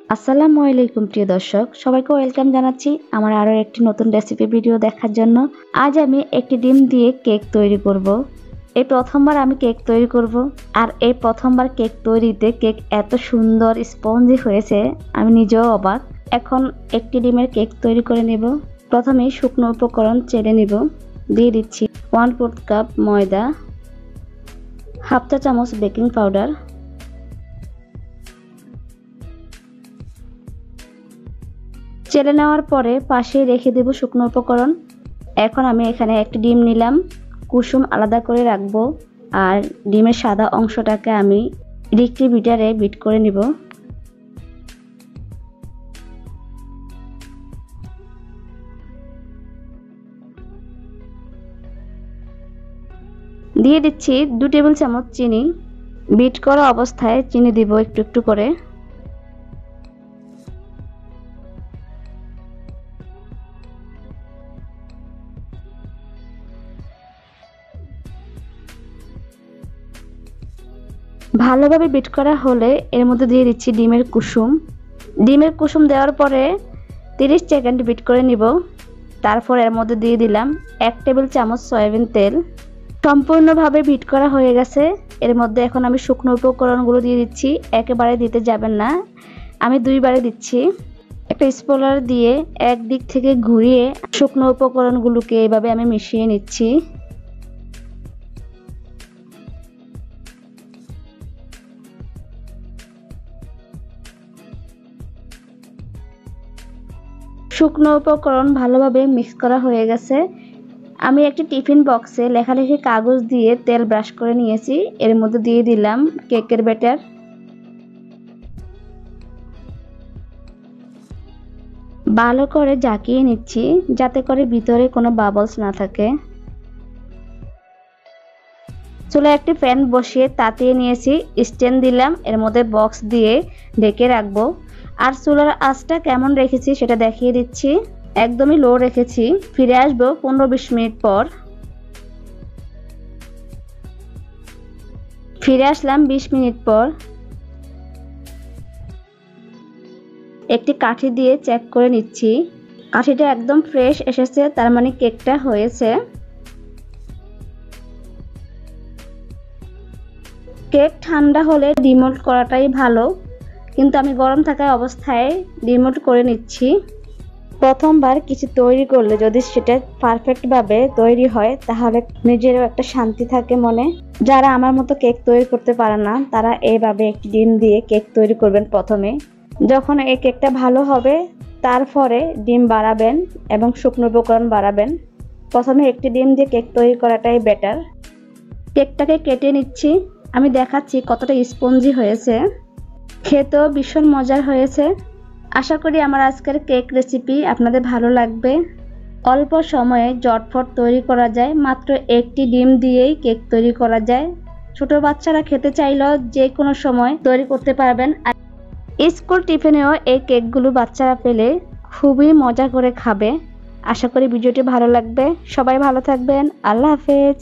আসসালামু আলাইকুম প্রিয় দর্শক, সবাইকে ওয়েলকাম জানাচ্ছি আমার আরও একটি নতুন রেসিপি ভিডিও দেখার জন্য। আজ আমি একটি ডিম দিয়ে কেক তৈরি করব। এই প্রথমবার আমি কেক তৈরি করব, আর এই প্রথমবার কেক তৈরিতে কেক এত সুন্দর স্পঞ্জি হয়েছে আমি নিজেও অবাক। এখন একটি ডিমের কেক তৈরি করে নেব। প্রথমে শুকনো উপকরণ চেলে নেব। দিয়ে দিচ্ছি 1/4 কাপ ময়দা, হাফ চা চামচ বেকিং পাউডার, চেলে নেওয়ার পরে পাশে রেখে দেব শুকনো উপকরণ। এখন আমি এখানে একটি ডিম নিলাম, কুসুম আলাদা করে রাখবো, আর ডিমের সাদা অংশটাকে আমি ইলেকট্রিক বিটারে বিট করে নিব। দিয়ে দিচ্ছি 2 টেবিল চামচ চিনি। বিট করা অবস্থায় চিনি দিব একটু একটু করে। ভালোভাবে বিট করা হলে এর মধ্যে দিয়ে দিচ্ছি ডিমের কুসুম। ডিমের কুসুম দেওয়ার পরে 30 সেকেন্ড বিট করে নিব। তারপর এর মধ্যে দিয়ে দিলাম 1 টেবিল চামচ সয়াবিন তেল। সম্পূর্ণভাবে বিট করা হয়ে গেছে। এর মধ্যে এখন আমি শুকনো উপকরণগুলো দিয়ে দিচ্ছি। একেবারে দিতে যাবেন না, আমি 2 বারে দিচ্ছি। একটা স্পোলার দিয়ে এক দিক থেকে ঘুরিয়ে শুকনো উপকরণগুলোকে এভাবে আমি মিশিয়ে নিচ্ছি। শুকনো উপকরণ ভালোভাবে মিক্স করা হয়ে গেছে। আমি একটি টিফিন বক্সে লেখালেখি কাগজ দিয়ে তেল ব্রাশ করে নিয়েছি। এর মধ্যে দিয়ে দিলাম কেকের ব্যাটার। ভালো করে ঝাঁকিয়ে নিচ্ছি যাতে করে ভিতরে কোনো বাবলস না থাকে। চুলায় একটি প্যান বসিয়ে তাতিয়ে নিয়েছি, স্ট্যান্ড দিলাম, এর মধ্যে বক্স দিয়ে ঢেকে রাখবো। আর চুলার আঁচটা কেমন রেখেছি সেটা দেখিয়ে দিচ্ছি। একদমই লো রেখেছি। ফিরে আসবো 15-20 মিনিট পর। ফিরে আসলাম 20 মিনিট পর। একটি কাঠি দিয়ে চেক করে নিচ্ছি। কাঠিটা একদম ফ্রেশ এসেছে, তার মানে কেকটা হয়েছে। কেক ঠান্ডা হলে ডিমোল্ড করাটাই ভালো, কিন্তু আমি গরম থাকা অবস্থায় ডিমোল্ড করে নিচ্ছি। প্রথমবার কিছু তৈরি করলে যদি সেটা পারফেক্টভাবে তৈরি হয় তাহলে নিজেরও একটা শান্তি থাকে মনে। যারা আমার মতো কেক তৈরি করতে পারে না তারা এইভাবে একটি ডিম দিয়ে কেক তৈরি করবেন প্রথমে। যখন এই কেকটা ভালো হবে তারপরে ডিম বাড়াবেন এবং শুকনো উপকরণ বাড়াবেন। প্রথমে একটি ডিম দিয়ে কেক তৈরি করাটাই বেটার। কেকটাকে কেটে নিচ্ছি, আমি দেখাচ্ছি কতটা স্পঞ্জি হয়েছে। খেতেও ভীষণ মজার হয়েছে। আশা করি আমার আজকের কেক রেসিপি আপনাদের ভালো লাগবে। অল্প সময়ে ঝটফট তৈরি করা যায়, মাত্র একটি ডিম দিয়েই কেক তৈরি করা যায়। ছোট বাচ্চারা খেতে চাইলেও যে কোনো সময় তৈরি করতে পারবেন। আর স্কুল টিফিনেও এই কেকগুলো বাচ্চারা পেলে খুবই মজা করে খাবে। আশা করি ভিডিওটি ভালো লাগবে। সবাই ভালো থাকবেন। আল্লাহ হাফেজ।